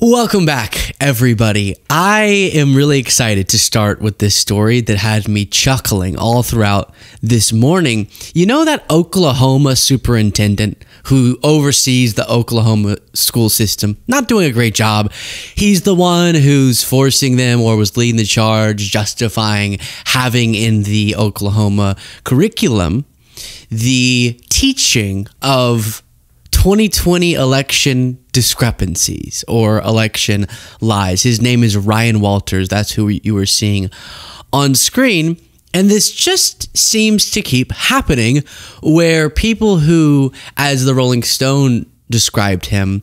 Welcome back, everybody. I am really excited to start with this story that had me chuckling all throughout this morning. You know that Oklahoma superintendent who oversees the Oklahoma school system? Not doing a great job. He's the one who's forcing them or was leading the charge, justifying having in the Oklahoma curriculum the teaching of 2020 election discrepancies or election lies. His name is Ryan Walters. That's who you were seeing on screen. And this just seems to keep happening where people who, as the Rolling Stone described him,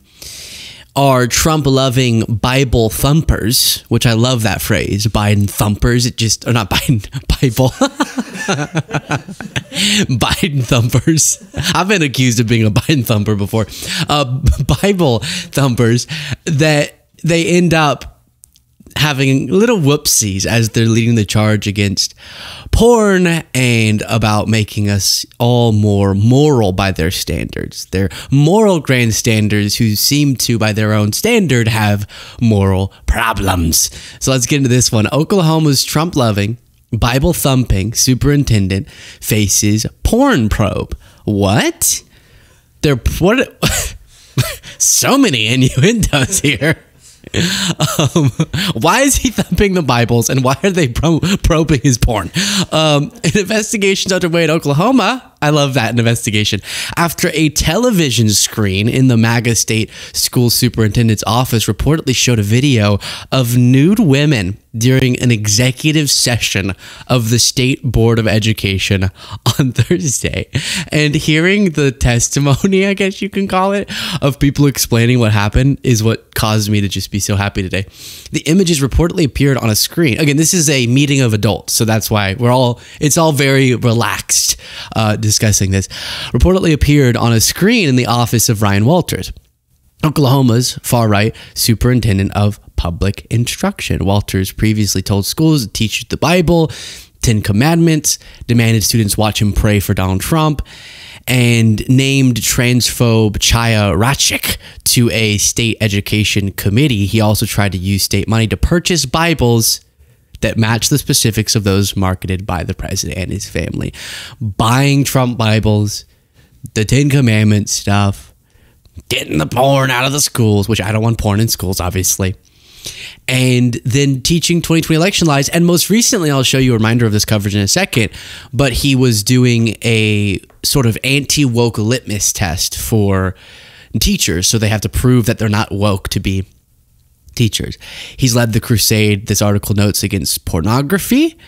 are Trump-loving Bible thumpers, which I love that phrase, Biden thumpers. It just, or not Biden, Bible. Biden thumpers. I've been accused of being a Biden thumper before. Bible thumpers, that they end up having little whoopsies as they're leading the charge against porn and about making us all more moral by their standards. They're moral grandstanders who seem to, by their own standard, have moral problems. So let's get into this one. Oklahoma's Trump-loving, Bible-thumping superintendent faces porn probe. What? So many innuendos here. Why is he thumping the Bibles and why are they probing his porn? An investigation's underway in Oklahoma. I love that, an investigation. After a television screen in the MAGA state school superintendent's office reportedly showed a video of nude women during an executive session of the State Board of Education on Thursday. And hearing the testimony, I guess you can call it, of people explaining what happened is what caused me to just be so happy today. The images reportedly appeared on a screen. Again, this is a meeting of adults, so that's why it's all very relaxed discussing this. Reportedly appeared on a screen in the office of Ryan Walters, Oklahoma's far-right superintendent of public instruction. Walters previously told schools to teach the Bible, 10 Commandments, demanded students watch him pray for Donald Trump, and named transphobe Chaya Rachik to a state education committee. He also tried to use state money to purchase Bibles that match the specifics of those marketed by the president and his family. Buying Trump Bibles, the 10 Commandments stuff, getting the porn out of the schools, which I don't want porn in schools, obviously, and then teaching 2020 election lies. And most recently, I'll show you a reminder of this coverage in a second, but he was doing a sort of anti-woke litmus test for teachers, so they have to prove that they're not woke to be teachers. He's led the crusade, this article notes, against pornography.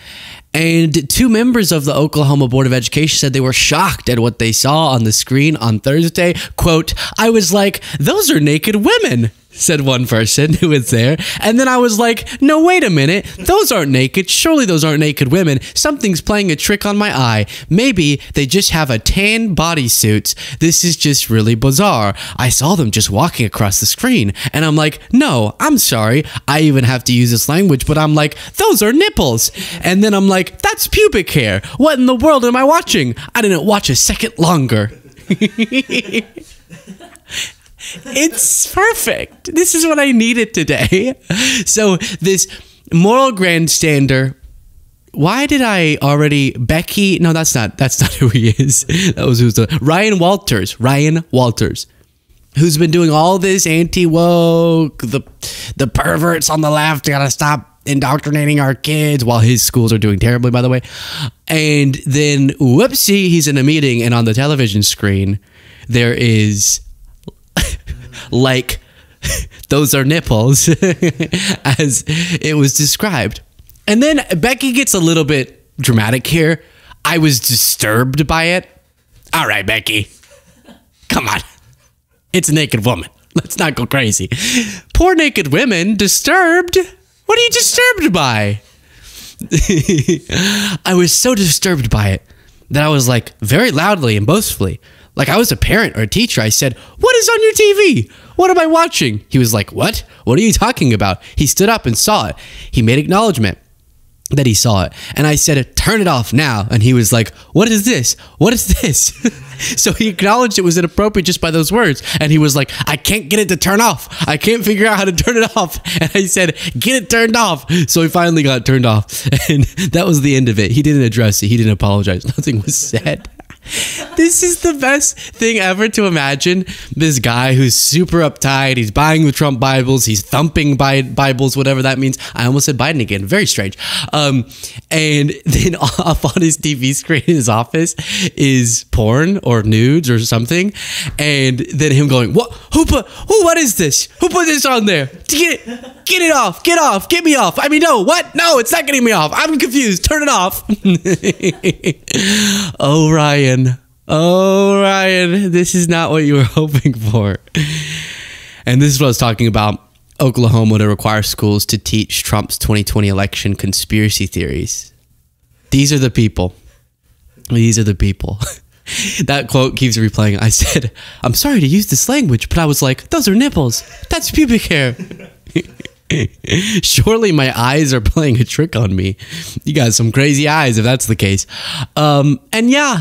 And two members of the Oklahoma Board of Education said they were shocked at what they saw on the screen on Thursday. Quote, "I was like, those are naked women," said one person who was there. And then I was like, no, wait a minute. Those aren't naked. Surely those aren't naked women. Something's playing a trick on my eye. Maybe they just have a tan bodysuits. This is just really bizarre. I saw them just walking across the screen. And I'm like, no, I'm sorry. I even have to use this language, but I'm like, those are nipples. And then I'm like, that's pubic hair. What in the world am I watching? I didn't watch a second longer. It's perfect. This is what I needed today. So this moral grandstander, why did I already, Becky? No, that's not who he is. That was Ryan Walters, who's been doing all this anti-woke, the perverts on the left gotta stop indoctrinating our kids, while his schools are doing terribly, by the way. And then, whoopsie, he's in a meeting, and on the television screen, there is like, those are nipples, as it was described. And then Becky gets a little bit dramatic here. I was disturbed by it. All right, Becky, come on. It's a naked woman. Let's not go crazy. Poor naked women, disturbed. What are you disturbed by? I was so disturbed by it that I was like, very loudly and boastfully, like I was a parent or a teacher, I said, "What is on your TV? What am I watching?" He was like, "What? What are you talking about?" He stood up and saw it. He made acknowledgement. that he saw it. And I said, turn it off now. And he was like, what is this? What is this? So he acknowledged it was inappropriate just by those words. And he was like, I can't get it to turn off. I can't figure out how to turn it off. And I said, get it turned off. So he finally got turned off. And that was the end of it. He didn't address it. He didn't apologize. Nothing was said. This is the best thing ever to imagine. This guy who's super uptight. He's buying the Trump Bibles. He's thumping Bibles, whatever that means. I almost said Biden again. Very strange. And then off on his TV screen in his office is porn or nudes or something. And then him going, what? What is this? Who put this on there? Get it off. Get off. Get me off. I mean, no, what? No, it's not getting me off. I'm confused. Turn it off. Oh, Ryan. Oh, Ryan, this is not what you were hoping for. And this is what I was talking about. Oklahoma to require schools to teach Trump's 2020 election conspiracy theories. These are the people. These are the people. That quote keeps replaying. I said, I'm sorry to use this language, but I was like, those are nipples. That's pubic hair. Surely my eyes are playing a trick on me. You got some crazy eyes if that's the case. And yeah,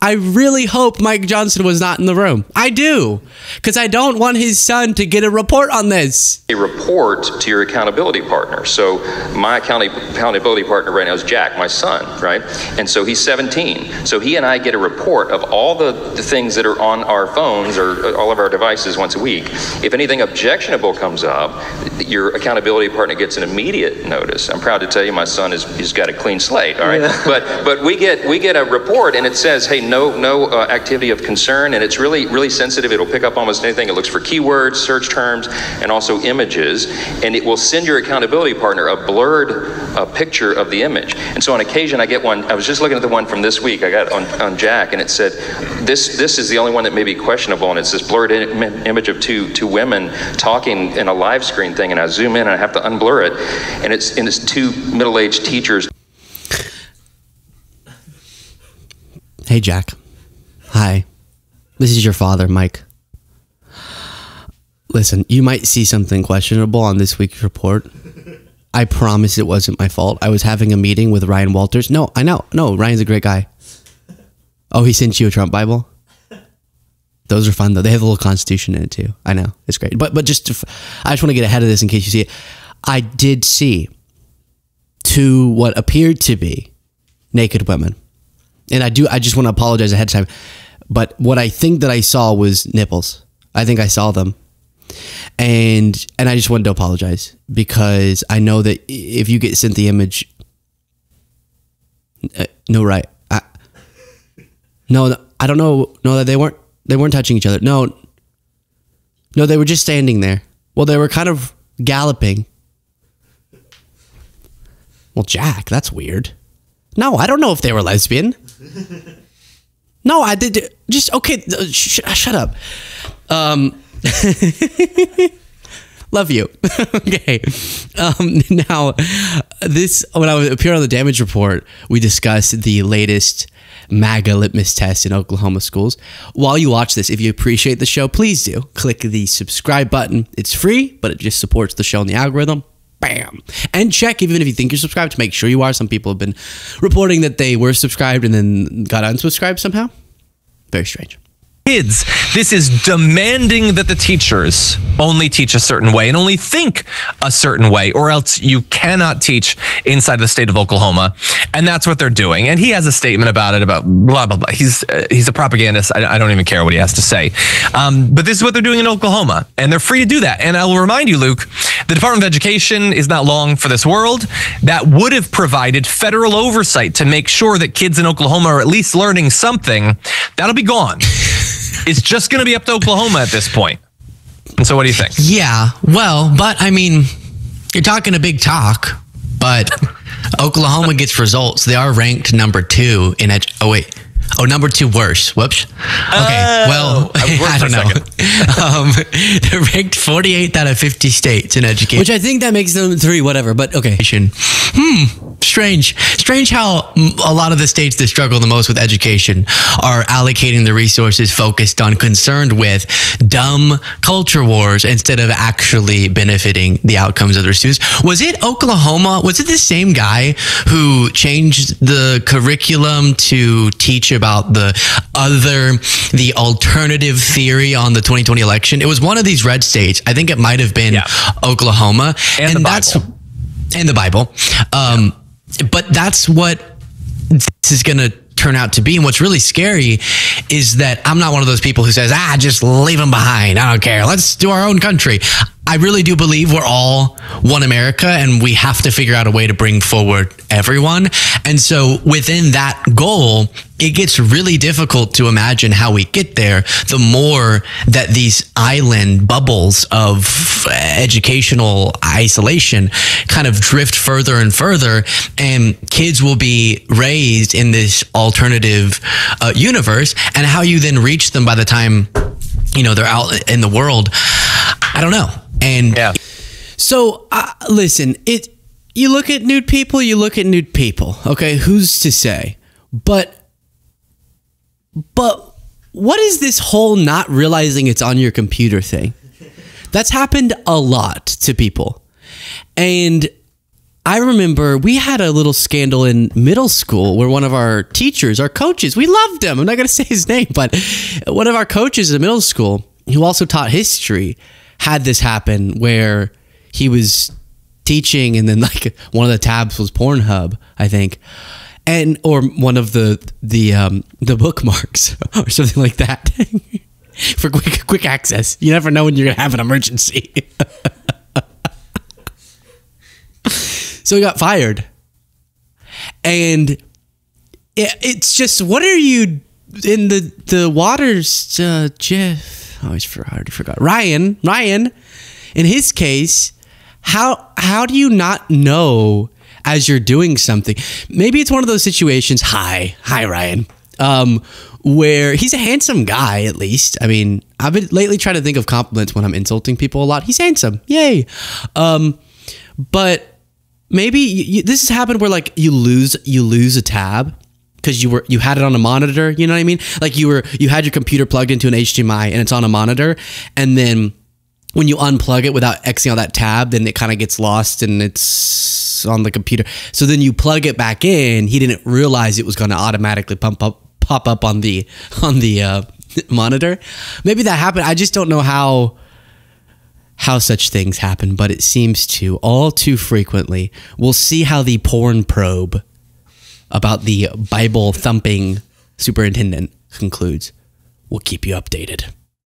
I really hope Mike Johnson was not in the room. I do, because I don't want his son to get a report on this. A report to your accountability partner. So my accountability partner right now is Jack, my son, right? And so he's 17. So he and I get a report of all the things that are on our phones or all of our devices once a week. If anything objectionable comes up, your accountability partner gets an immediate notice. I'm proud to tell you my son he's got a clean slate, all right? Yeah. But we get a report and it says, hey, no activity of concern, and it's really sensitive. It'll pick up almost anything. It looks for keywords, search terms, and also images, and it will send your accountability partner a blurred picture of the image. And so on occasion I get one. I was just looking at the one from this week I got on Jack, and it said this is the only one that may be questionable, and it's this blurred image of two women talking in a live screen thing, and I zoom in and I have to unblur it, and it's two middle-aged teachers. Hey, Jack. Hi. This is your father, Mike. Listen, you might see something questionable on this week's report. I promise it wasn't my fault. I was having a meeting with Ryan Walters. No, I know. No, Ryan's a great guy. Oh, he sent you a Trump Bible? Those are fun, though. They have a little Constitution in it, too. I know. It's great. But I just want to get ahead of this in case you see it. I did see two what appeared to be naked women. And I just want to apologize ahead of time. But what I think that I saw was nipples. I think I saw them. And I just wanted to apologize because I know that if you get sent the image, no, right? No, I don't know. No, that they weren't touching each other. No, they were just standing there. Well, they were kind of galloping. Well, Jack, that's weird. No, I don't know if they were lesbian. No, I did. Just okay. Shut up. Love you. Okay. Now, when I appeared on the damage report, we discussed the latest MAGA litmus test in Oklahoma schools. While you watch this, if you appreciate the show, please do click the subscribe button. It's free, but it just supports the show and the algorithm. Bam. And check, even if you think you're subscribed, to make sure you are. Some people have been reporting that they were subscribed and then got unsubscribed somehow. Very strange. Kids, this is demanding that the teachers only teach a certain way and only think a certain way, or else you cannot teach inside the state of Oklahoma. And that's what they're doing. And he has a statement about it, about blah, blah, blah. He's a propagandist. I don't even care what he has to say. But this is what they're doing in Oklahoma, and they're free to do that. And I will remind you, Luke, the Department of Education is not long for this world. That would have provided federal oversight to make sure that kids in Oklahoma are at least learning something. That'll be gone. It's just going to be up to Oklahoma at this point. And so what do you think? Yeah, well, but I mean, you're talking a big talk, but Oklahoma gets results. They are ranked number 2 in number 2 worse. Whoops. Okay, well, I don't know. They're ranked 48th out of 50 states in education. Which I think that makes them 3, whatever, but okay. Strange. Strange how a lot of the states that struggle the most with education are allocating the resources focused on concerned with dumb culture wars instead of actually benefiting the outcomes of their students. Was it Oklahoma? Was it the same guy who changed the curriculum to teach about the alternative theory on the 2020 election? It was one of these red states. I think it might have been Oklahoma. And the Bible. And the Bible. But that's what this is going to turn out to be. And what's really scary is that I'm not one of those people who says, just leave them behind. I don't care. Let's do our own country. I really do believe we're all one America, and we have to figure out a way to bring forward everyone. And so within that goal, it gets really difficult to imagine how we get there the more that these island bubbles of educational isolation kind of drift further and further, and kids will be raised in this alternative universe. And how you then reach them by the time, they're out in the world, I don't know. And so listen, you look at nude people, okay? Who's to say? But what is this whole not realizing it's on your computer thing? That's happened a lot to people. And I remember we had a little scandal in middle school where one of our teachers, our coaches, we loved him. I'm not going to say his name, but one of our coaches in middle school who also taught history had this happen where he was teaching and then like one of the tabs was Pornhub, I think. Or one of the bookmarks or something like that for quick access. You never know when you're going to have an emergency. So he got fired. And it's just, what are you in the waters, Jeff? I already forgot. Ryan, in his case, how do you not know as you're doing something? Maybe it's one of those situations. Hi, Ryan. Where he's a handsome guy, at least. I mean, I've been lately trying to think of compliments when I'm insulting people a lot. He's handsome. Yay. But maybe this has happened where like you lose a tab because you had it on a monitor, you know what I mean? Like you had your computer plugged into an HDMI and it's on a monitor, and then when you unplug it without Xing out that tab, then it kind of gets lost and it's on the computer. So then you plug it back in. He didn't realize it was going to automatically pop up on the monitor. Maybe that happened. I just don't know how such things happen, but it seems to all too frequently. We'll see how the porn probe about the Bible thumping superintendent concludes. We'll keep you updated.